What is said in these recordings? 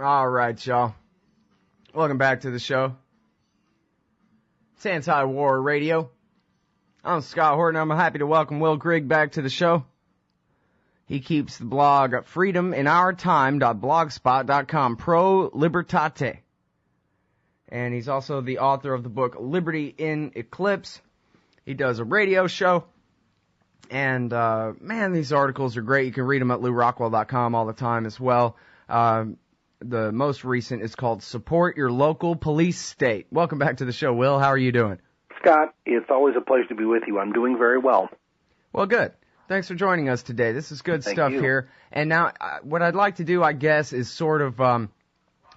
All right, y'all. Welcome back to the show. It's Anti-War Radio. I'm Scott Horton. I'm happy to welcome Will Grigg back to the show. He keeps the blog freedominourtime.blogspot.com, Pro Libertate. And he's also the author of the book Liberty in Eclipse. He does a radio show. And, man, these articles are great. You can read them at LouRockwell.com all the time as well. The most recent is called Support Your Local Police State. Welcome back to the show, Will. How are you doing? Scott, it's always a pleasure to be with you. I'm doing very well. Well, good. Thanks for joining us today. This is good stuff you. here. And now, what I'd like to do, I guess, is sort of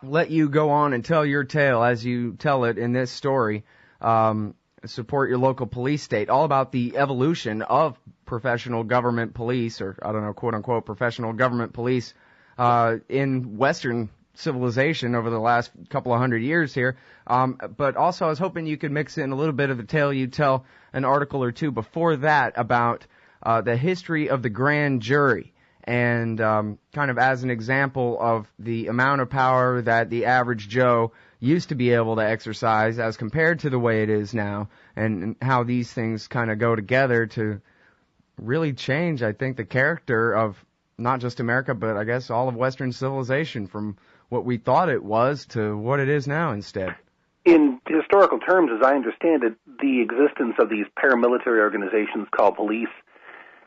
let you go on and tell your tale as you tell it in this story. Support Your Local Police State, all about the evolution of professional government police, or, I don't know, quote-unquote, professional government police in Western civilization over the last couple of hundred years here. But also I was hoping you could mix in a little bit of the tale you tell an article or two before that about the history of the grand jury and kind of as an example of the amount of power that the average Joe used to be able to exercise as compared to the way it is now, and how these things kind of go together to really change, I think, the character of not just America, but I guess all of Western civilization from what we thought it was to what it is now instead. In historical terms, as I understand it, the existence of these paramilitary organizations called police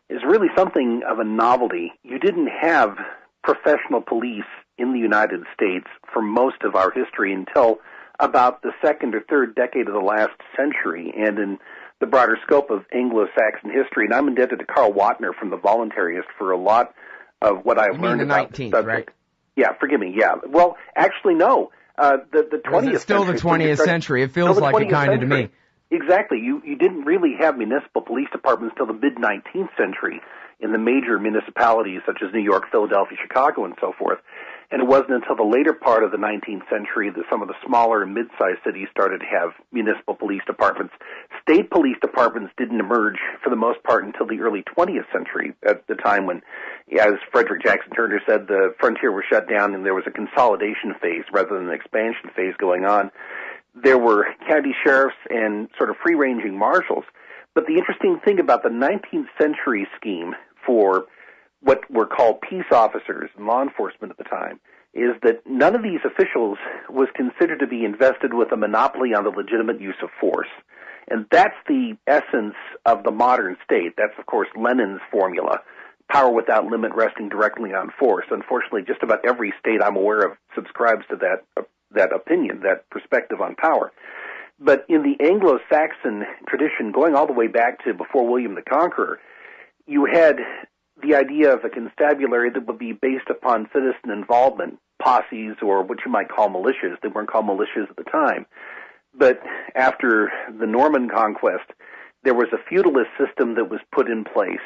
is really something of a novelty. You didn't have professional police in the United States for most of our history until about the second or third decade of the last century, and in the broader scope of Anglo-Saxon history. And I'm indebted to Carl Watner from The Voluntarist for a lot of what I've learned about the 19th, subject. right? Yeah, forgive me, yeah. Well, actually, no. The 20th still century. The 20th century. It feels like it kind of to me. Exactly. You didn't really have municipal police departments until the mid-19th century in the major municipalities such as New York, Philadelphia, Chicago, and so forth. And it wasn't until the later part of the 19th century that some of the smaller and mid-sized cities started to have municipal police departments. State police departments didn't emerge, for the most part, until the early 20th century, at the time when, as Frederick Jackson Turner said, the frontier was shut down and there was a consolidation phase rather than an expansion phase going on. There were county sheriffs and sort of free-ranging marshals. But the interesting thing about the 19th century scheme for what were called peace officers and law enforcement at the time is that none of these officials was considered to be invested with a monopoly on the legitimate use of force. And that's the essence of the modern state. That's, of course, Lenin's formula, power without limit resting directly on force. Unfortunately, just about every state I'm aware of subscribes to that opinion, that perspective on power. But in the Anglo-Saxon tradition, going all the way back to before William the Conqueror, you had the idea of a constabulary that would be based upon citizen involvement, posses, or what you might call militias. They weren't called militias at the time. But after the Norman conquest, there was a feudalist system that was put in place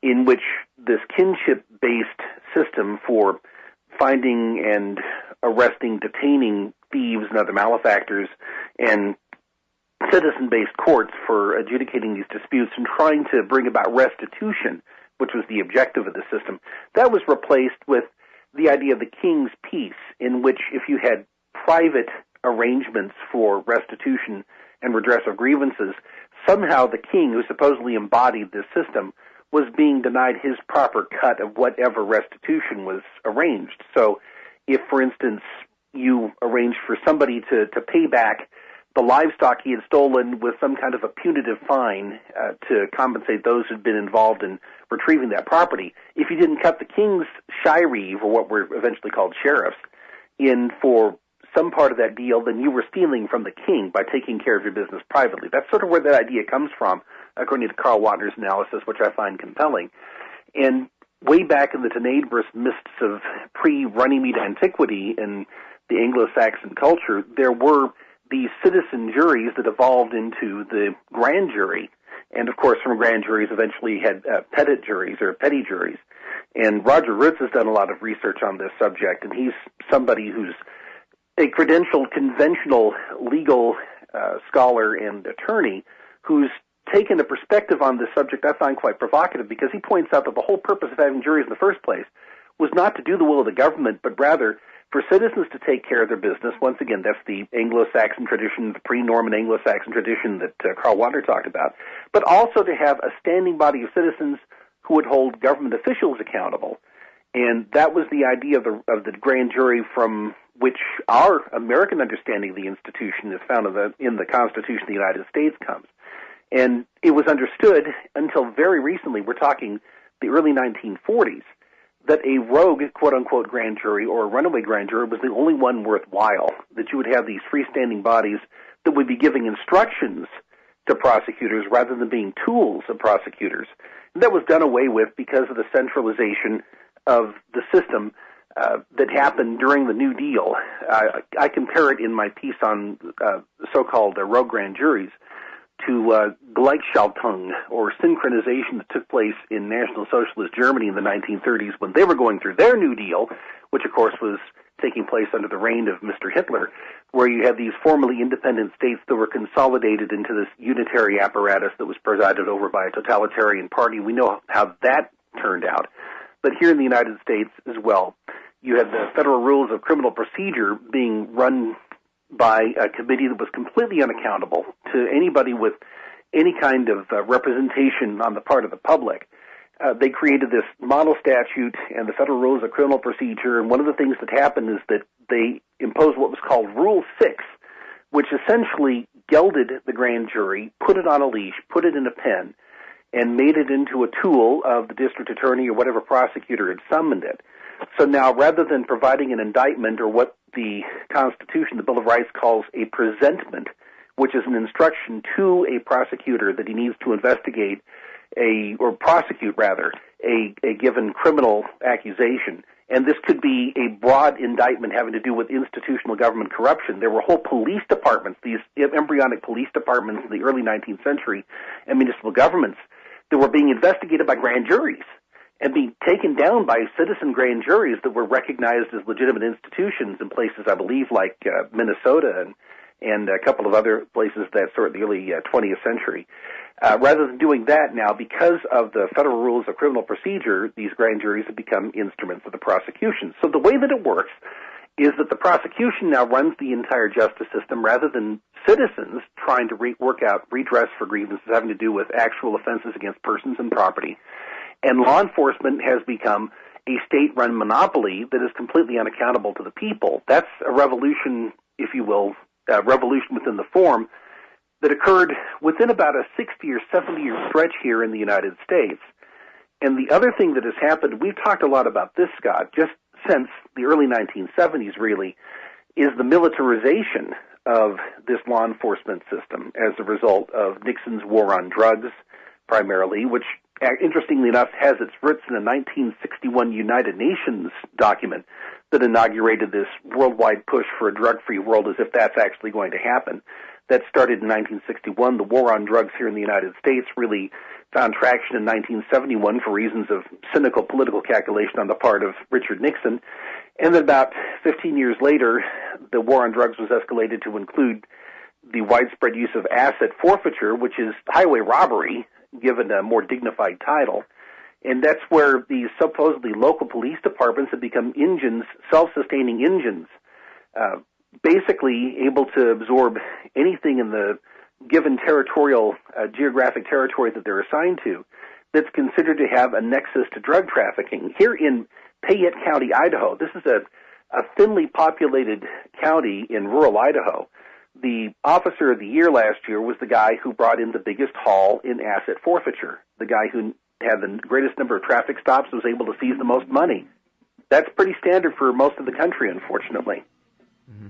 in which this kinship-based system for finding and arresting, detaining thieves and other malefactors, and citizen-based courts for adjudicating these disputes and trying to bring about restitution, which was the objective of the system, that was replaced with the idea of the king's peace, in which if you had private arrangements for restitution and redress of grievances, somehow the king, who supposedly embodied this system, was being denied his proper cut of whatever restitution was arranged. So if, for instance, you arranged for somebody to pay back the livestock he had stolen with some kind of a punitive fine to compensate those who'd been involved in retrieving that property, if you didn't cut the king's shireve, or what were eventually called sheriffs, in for some part of that deal, then you were stealing from the king by taking care of your business privately. That's sort of where that idea comes from, according to Carl Watner's analysis, which I find compelling. And way back in the tenebrous mists of pre-Runnymede antiquity in the Anglo-Saxon culture, there were these citizen juries that evolved into the grand jury. And, of course, from grand juries eventually had petit juries or petty juries. And Roger Ritz has done a lot of research on this subject, and he's somebody who's a credentialed, conventional legal scholar and attorney who's taken a perspective on this subject I find quite provocative, because he points out that the whole purpose of having juries in the first place was not to do the will of the government, but rather for citizens to take care of their business. Once again, that's the Anglo-Saxon tradition, the pre-Norman Anglo-Saxon tradition that Karl Wander talked about, but also to have a standing body of citizens who would hold government officials accountable. And that was the idea of the grand jury, from which our American understanding of the institution is found in the Constitution of the United States comes. And it was understood until very recently, we're talking the early 1940s, that a rogue, quote-unquote, grand jury or a runaway grand jury was the only one worthwhile, that you would have these freestanding bodies that would be giving instructions to prosecutors rather than being tools of prosecutors. And that was done away with because of the centralization of the system that happened during the New Deal. I compare it in my piece on so-called rogue grand juries to Gleichschaltung, or synchronization, that took place in National Socialist Germany in the 1930s when they were going through their New Deal, which of course was taking place under the reign of Mr. Hitler, where you had these formerly independent states that were consolidated into this unitary apparatus that was presided over by a totalitarian party. We know how that turned out. But here in the United States as well, you had the Federal Rules of Criminal Procedure being run by a committee that was completely unaccountable to anybody with any kind of representation on the part of the public. They created this model statute and the Federal Rules of Criminal Procedure, and one of the things that happened is that they imposed what was called Rule 6, which essentially gelded the grand jury, put it on a leash, put it in a pen, and made it into a tool of the district attorney or whatever prosecutor had summoned it. So now, rather than providing an indictment, or what the Constitution, the Bill of Rights, calls a presentment, which is an instruction to a prosecutor that he needs to investigate or prosecute a given criminal accusation. And this could be a broad indictment having to do with institutional government corruption. There were whole police departments, these embryonic police departments in the early 19th century, and municipal governments that were being investigated by grand juries and being taken down by citizen grand juries that were recognized as legitimate institutions in places, I believe, like Minnesota and a couple of other places that sort of the early 20th century. Rather than doing that now, because of the Federal Rules of Criminal Procedure, these grand juries have become instruments of the prosecution. So the way that it works is that the prosecution now runs the entire justice system rather than citizens trying to work out redress for grievances having to do with actual offenses against persons and property. And law enforcement has become a state-run monopoly that is completely unaccountable to the people. That's a revolution, if you will, revolution within the form that occurred within about a 60 or 70-year stretch here in the United States. And the other thing that has happened, we've talked a lot about this, Scott, just since the early 1970s, really, is the militarization of this law enforcement system as a result of Nixon's war on drugs, primarily, which, interestingly enough, has its roots in a 1961 United Nations document that inaugurated this worldwide push for a drug-free world, as if that's actually going to happen. That started in 1961. The war on drugs here in the United States really found traction in 1971 for reasons of cynical political calculation on the part of Richard Nixon. And then about 15 years later, the war on drugs was escalated to include the widespread use of asset forfeiture, which is highway robbery, given a more dignified title. And that's where these supposedly local police departments have become engines, self-sustaining engines, basically able to absorb anything in the given territorial, geographic territory that they're assigned to that's considered to have a nexus to drug trafficking. Here in Payette County, Idaho, this is a thinly populated county in rural Idaho. The officer of the year last year was the guy who brought in the biggest haul in asset forfeiture, the guy who had the greatest number of traffic stops, was able to seize the most money. That's pretty standard for most of the country, unfortunately. Mm-hmm.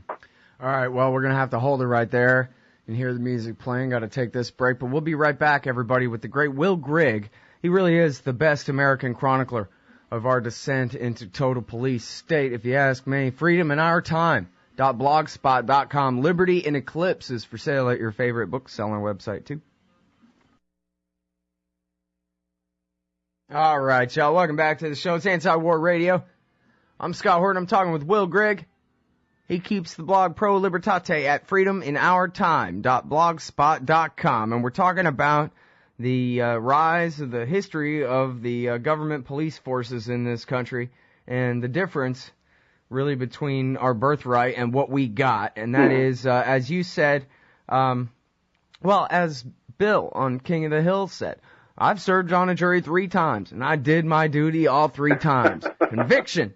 All right, well, we're going to have to hold it right there and hear the music playing. Got to take this break, but we'll be right back, everybody, with the great Will Grigg. He really is the best American chronicler of our descent into total police state, if you ask me. Freedom in Our Time. .blogspot.com. Liberty and Eclipse is for sale at your favorite bookseller website, too. All right, y'all. Welcome back to the show. It's Anti-War Radio. I'm Scott Horton. I'm talking with Will Grigg. He keeps the blog Pro Libertate at freedominourtime.blogspot.com. And we're talking about the rise of the history of the government police forces in this country and the difference really between our birthright and what we got, and that is, as you said, as Bill on King of the Hill said, I've served on a jury 3 times, and I did my duty all 3 times. Conviction.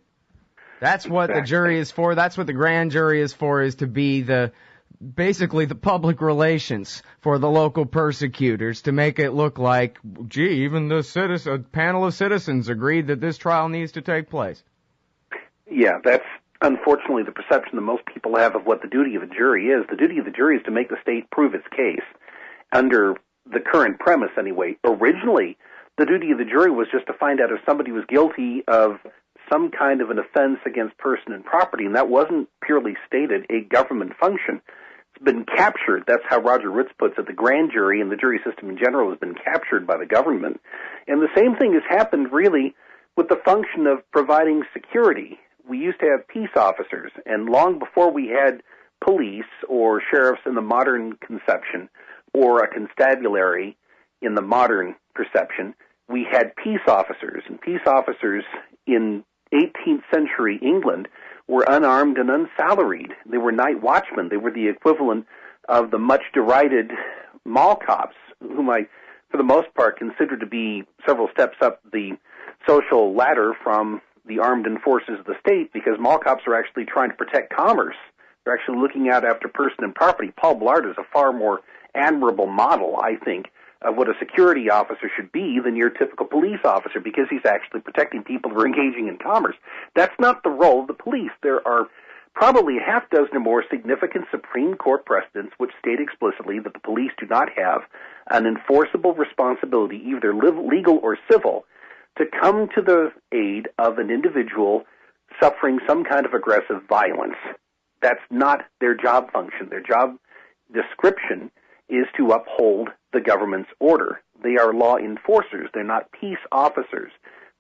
That's what the jury is for. That's what the grand jury is for, is to be basically the public relations for the local persecutors, to make it look like, gee, even a panel of citizens agreed that this trial needs to take place. Yeah, that's unfortunately the perception that most people have of what the duty of a jury is. The duty of the jury is to make the state prove its case, under the current premise anyway. Originally, the duty of the jury was just to find out if somebody was guilty of some kind of an offense against person and property, and that wasn't purely stated a government function. It's been captured. That's how Roger Ritz puts it. The grand jury and the jury system in general has been captured by the government. And the same thing has happened, really, with the function of providing security. We used to have peace officers, and long before we had police or sheriffs in the modern conception, or a constabulary in the modern perception, we had peace officers. And peace officers in 18th century England were unarmed and unsalaried. They were night watchmen. They were the equivalent of the much derided mall cops, whom I, for the most part, consider to be several steps up the social ladder from the armed enforcers of the state, because mall cops are actually trying to protect commerce. They're actually looking out after person and property. Paul Blart is a far more admirable model, I think, of what a security officer should be than your typical police officer, because he's actually protecting people who are engaging in commerce. That's not the role of the police. There are probably a half dozen or more significant Supreme Court precedents which state explicitly that the police do not have an enforceable responsibility, either legal or civil, to come to the aid of an individual suffering some kind of aggressive violence. That's not their job function. Their job description is to uphold the government's order. They are law enforcers. They're not peace officers.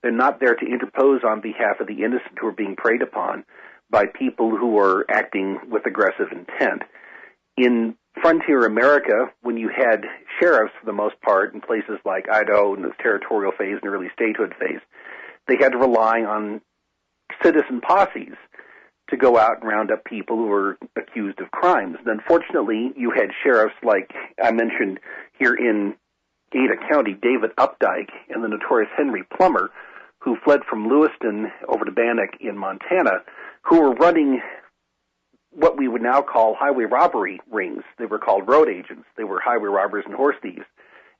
They're not there to interpose on behalf of the innocent who are being preyed upon by people who are acting with aggressive intent. In frontier America, when you had sheriffs, for the most part, in places like Idaho in its territorial phase and early statehood phase, they had to rely on citizen posses to go out and round up people who were accused of crimes. And unfortunately, you had sheriffs like I mentioned here in Ada County, David Updike, and the notorious Henry Plummer, who fled from Lewiston over to Bannock in Montana, who were running what we would now call highway robbery rings. They were called road agents. They were highway robbers and horse thieves.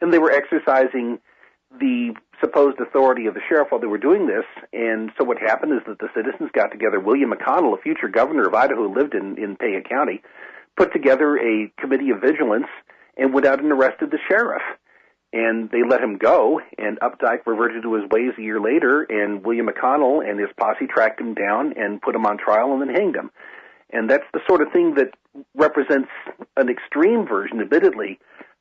And they were exercising the supposed authority of the sheriff while they were doing this. And so what happened is that the citizens got together. William McConnell, a future governor of Idaho who lived in Payette County, put together a committee of vigilance and went out and arrested the sheriff. And they let him go, and Updike reverted to his ways a year later, and William McConnell and his posse tracked him down and put him on trial and then hanged him. And that's the sort of thing that represents an extreme version, admittedly,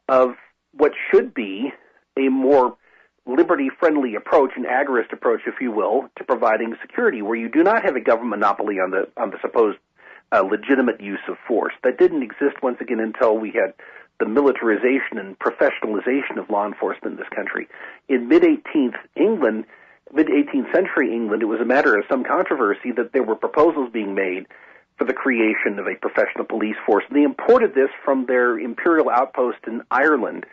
of what should be a more liberty-friendly approach, an agorist approach, if you will, to providing security, where you do not have a government monopoly on the supposed legitimate use of force. That didn't exist, once again, until we had the militarization and professionalization of law enforcement in this country. In mid-18th century England, it was a matter of some controversy that there were proposals being made for the creation of a professional police force. And they imported this from their imperial outpost in Ireland.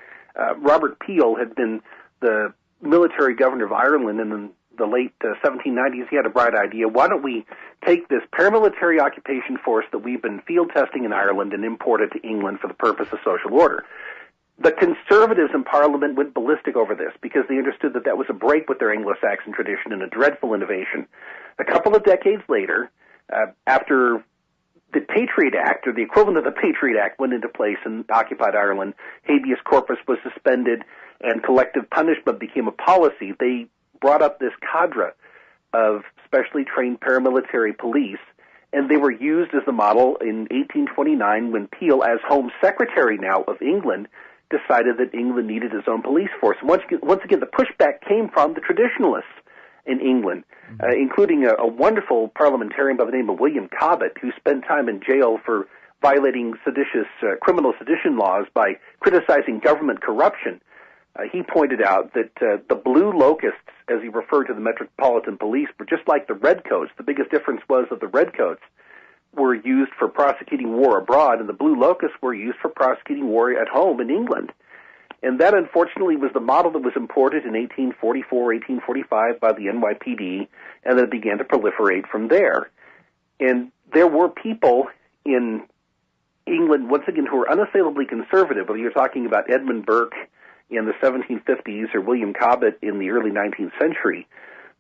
Robert Peel had been the military governor of Ireland in the late 1790s. He had a bright idea. Why don't we take this paramilitary occupation force that we've been field testing in Ireland and import it to England for the purpose of social order? The conservatives in Parliament went ballistic over this because they understood that that was a break with their Anglo-Saxon tradition and a dreadful innovation. A couple of decades later, after the Patriot Act, or the equivalent of the Patriot Act, went into place in occupied Ireland, habeas corpus was suspended, and collective punishment became a policy. They brought up this cadre of specially trained paramilitary police, and they were used as the model in 1829 when Peel, as Home Secretary now of England, decided that England needed its own police force. And once again, the pushback came from the traditionalists in England, including a wonderful parliamentarian by the name of William Cobbett, who spent time in jail for violating criminal sedition laws by criticizing government corruption. he pointed out that the blue locusts, as he referred to the Metropolitan Police, were just like the redcoats. The biggest difference was that the redcoats were used for prosecuting war abroad, and the blue locusts were used for prosecuting war at home in England. And that, unfortunately, was the model that was imported in 1844, 1845 by the NYPD, and then it began to proliferate from there. And there were people in England, once again, who were unassailably conservative, whether you're talking about Edmund Burke in the 1750s or William Cobbett in the early 19th century,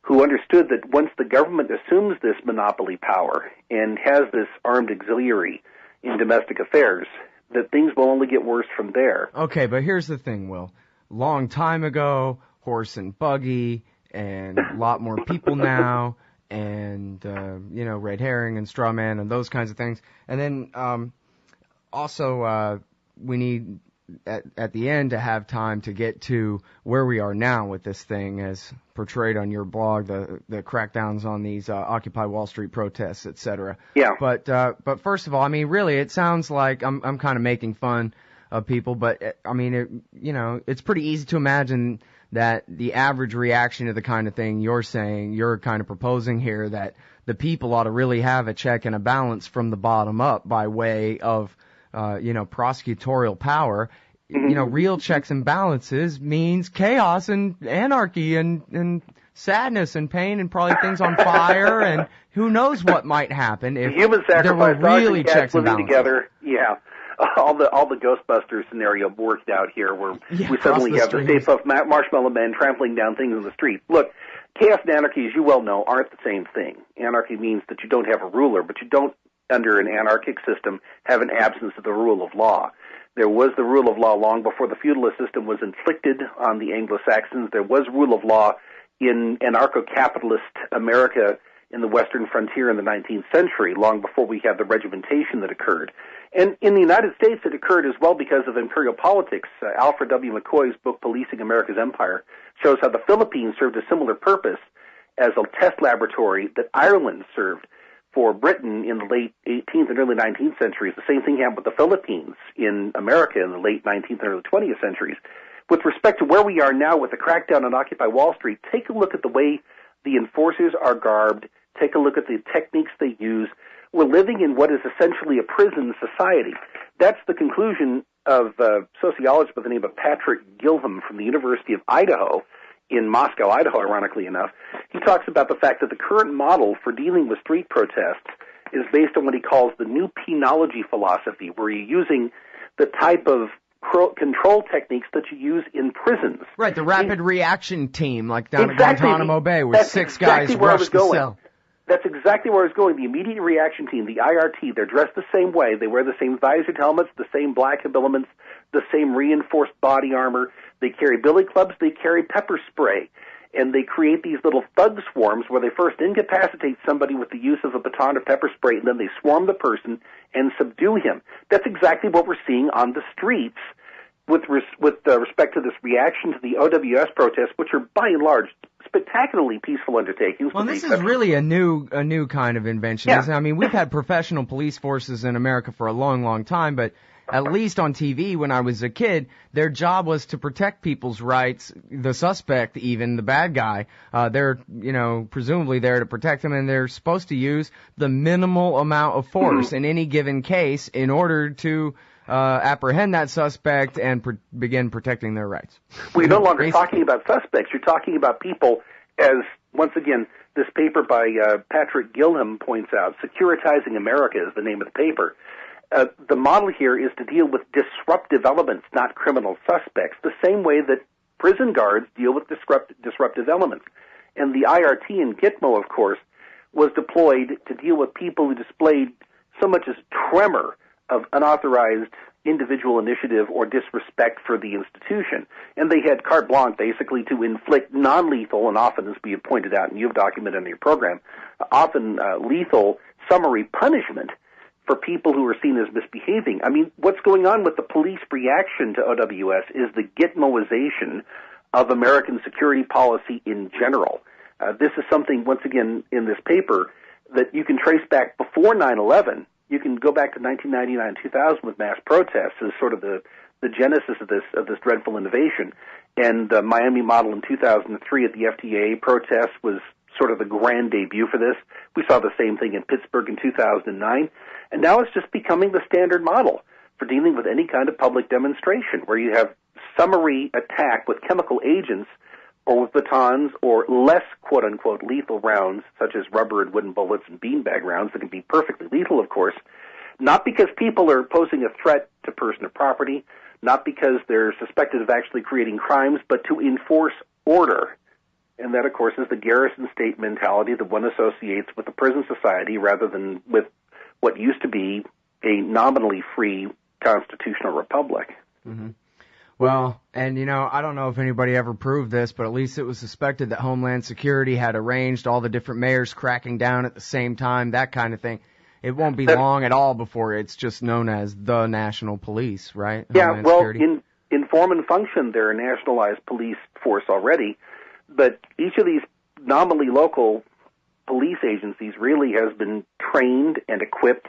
who understood that once the government assumes this monopoly power and has this armed auxiliary in domestic affairs, that things will only get worse from there. Okay, but here's the thing, Will. Long time ago, horse and buggy, and a lot more people now, and, red herring and straw man and those kinds of things. And then also we need, at the end, to have time to get to where we are now with this thing, as portrayed on your blog, the crackdowns on these Occupy Wall Street protests, etc. Yeah. But first of all, I mean, really, it sounds like I'm kind of making fun of people, but I mean, it's pretty easy to imagine that the average reaction to the kind of thing you're saying, you're kind of proposing here, that the people ought to really have a check and a balance from the bottom up by way of prosecutorial power. Real checks and balances means chaos and anarchy and sadness and pain and probably things on fire and who knows what might happen if human sacrifice, there were really checks and balances. Together. Yeah. All the Ghostbusters scenario worked out here, where we suddenly have the Stay Puft Marshmallow Men trampling down things in the street. Look, chaos and anarchy, as you well know, aren't the same thing. Anarchy means that you don't have a ruler, but you don't, under an anarchic system, have an absence of the rule of law. There was the rule of law long before the feudalist system was inflicted on the Anglo-Saxons. There was rule of law in anarcho-capitalist America in the western frontier in the 19th century, long before we had the regimentation that occurred. And in the United States, it occurred as well because of imperial politics. Alfred W. McCoy's book, Policing America's Empire, shows how the Philippines served a similar purpose as a test laboratory that Ireland served for Britain in the late 18th and early 19th centuries. The same thing happened with the Philippines in America in the late 19th and early 20th centuries. With respect to where we are now with the crackdown on Occupy Wall Street, take a look at the way the enforcers are garbed. Take a look at the techniques they use. We're living in what is essentially a prison society. That's the conclusion of a sociologist by the name of Patrick Gilham from the University of Idaho, in Moscow, Idaho, ironically enough. He talks about the fact that the current model for dealing with street protests is based on what he calls the new penology philosophy, where you're using the type of control techniques that you use in prisons. Right, the rapid reaction team, like down at Guantanamo Bay, where six guys rush the cell. That's exactly where I was going. The immediate reaction team, the IRT, they're dressed the same way. They wear the same visored helmets, the same black habiliments, the same reinforced body armor. They carry billy clubs. They carry pepper spray. And they create these little thug swarms where they first incapacitate somebody with the use of a baton or pepper spray, and then they swarm the person and subdue him. That's exactly what we're seeing on the streets with respect to this reaction to the OWS protests, which are by and large spectacularly peaceful undertakings. Well, this is really a new kind of invention. Yeah. I mean, we've had professional police forces in America for a long, long time, but at least on TV when I was a kid, their job was to protect people's rights, the suspect even, the bad guy. They're, presumably there to protect them, and they're supposed to use the minimal amount of force in any given case in order to apprehend that suspect and begin protecting their rights. Well, you're no longer talking about suspects. You're talking about people, as, once again, this paper by Patrick Gilham points out, Securitizing America is the name of the paper. The model here is to deal with disruptive elements, not criminal suspects, the same way that prison guards deal with disruptive elements. And the IRT in Gitmo, of course, was deployed to deal with people who displayed so much as tremor of unauthorized individual initiative or disrespect for the institution. And they had carte blanche, basically, to inflict non-lethal, and often, as we have pointed out and you've documented in your program, often lethal summary punishment for people who are seen as misbehaving. I mean, what's going on with the police reaction to OWS is the Gitmoization of American security policy in general. This is something, once again, in this paper that you can trace back before 9/11. You can go back to 1999, 2000 with mass protests as sort of the genesis of this dreadful innovation. And the Miami model in 2003 at the FTAA protest was sort of the grand debut for this. We saw the same thing in Pittsburgh in 2009. And now it's just becoming the standard model for dealing with any kind of public demonstration, where you have summary attack with chemical agents or with batons or less quote-unquote lethal rounds, such as rubber and wooden bullets and beanbag rounds that can be perfectly lethal, of course, not because people are posing a threat to person or property, not because they're suspected of actually creating crimes, but to enforce order. And that, of course, is the garrison state mentality that one associates with the prison society rather than with what used to be a nominally free constitutional republic. Mm-hmm. Well, and, I don't know if anybody ever proved this, but at least it was suspected that Homeland Security had arranged all the different mayors cracking down at the same time, that kind of thing. It won't be long at all before it's just known as the National Police, right? Yeah, Homeland well, Security. in form and function, they're a nationalized police force already, but each of these nominally local police agencies really has been trained and equipped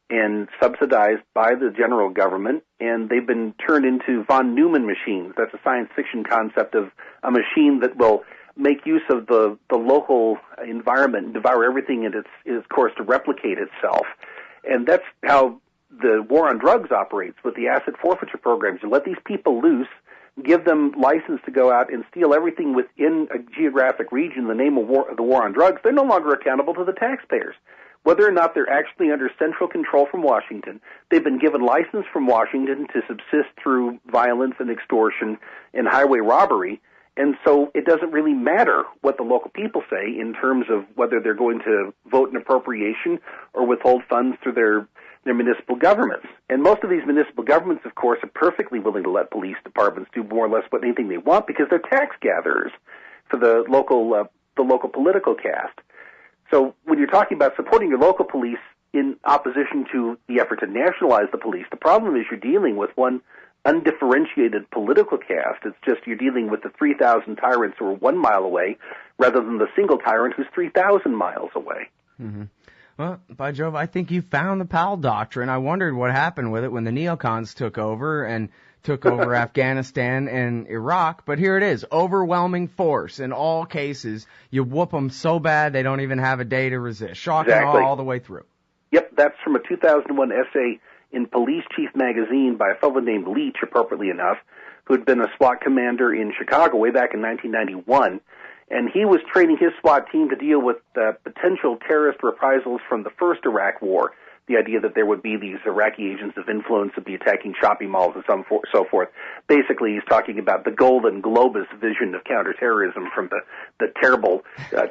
and subsidized by the general government, and they've been turned into von Neumann machines. That's a science fiction concept of a machine that will make use of the local environment and devour everything in its course to replicate itself. And that's how the war on drugs operates with the asset forfeiture programs. You let these people loose, give them license to go out and steal everything within a geographic region in the name of the war on drugs. They're no longer accountable to the taxpayers. Whether or not they're actually under central control from Washington, they've been given license from Washington to subsist through violence and extortion and highway robbery, and so it doesn't really matter what the local people say in terms of whether they're going to vote an appropriation or withhold funds through their municipal governments. And most of these municipal governments, of course, are perfectly willing to let police departments do more or less anything they want because they're tax gatherers for the local political caste. So when you're talking about supporting your local police in opposition to the effort to nationalize the police, the problem is you're dealing with one undifferentiated political caste. It's just you're dealing with the 3,000 tyrants who are 1 mile away rather than the single tyrant who's 3,000 miles away. Mm-hmm. Well, by Jove, I think you found the Powell Doctrine. I wondered what happened with it when the neocons took over Afghanistan and Iraq, but here it is, overwhelming force in all cases. You whoop them so bad they don't even have a day to resist. Shock and awe all the way through. Yep, that's from a 2001 essay in Police Chief magazine by a fellow named Leach, appropriately enough, who had been a SWAT commander in Chicago way back in 1991. And he was training his SWAT team to deal with potential terrorist reprisals from the first Iraq War. The idea that there would be these Iraqi agents of influence that would be attacking shopping malls and so forth. Basically, he's talking about the Golden Globus vision of counterterrorism from the terrible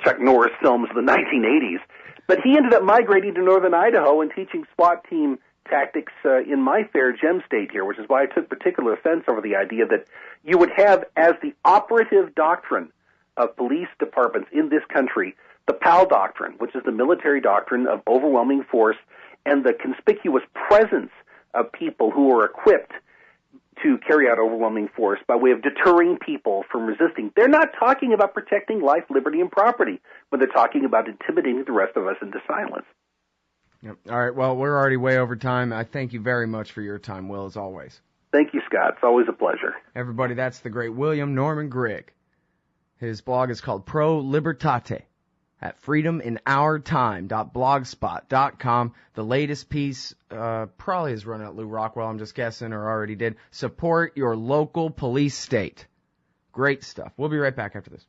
Chuck Norris films of the 1980s. But he ended up migrating to northern Idaho and teaching SWAT team tactics in my fair gem state here, which is why I took particular offense over the idea that you would have as the operative doctrine of police departments in this country the Powell Doctrine, which is the military doctrine of overwhelming force and the conspicuous presence of people who are equipped to carry out overwhelming force by way of deterring people from resisting. They're not talking about protecting life, liberty, and property, but they're talking about intimidating the rest of us into silence. Yep. All right, well, we're already way over time. I thank you very much for your time, Will, as always. Thank you, Scott. It's always a pleasure. Everybody, that's the great William Norman Grigg. His blog is called Pro Libertate at freedominourtime.blogspot.com. The latest piece probably has run out Lou Rockwell, I'm just guessing, or already did. Support your local police state. Great stuff. We'll be right back after this.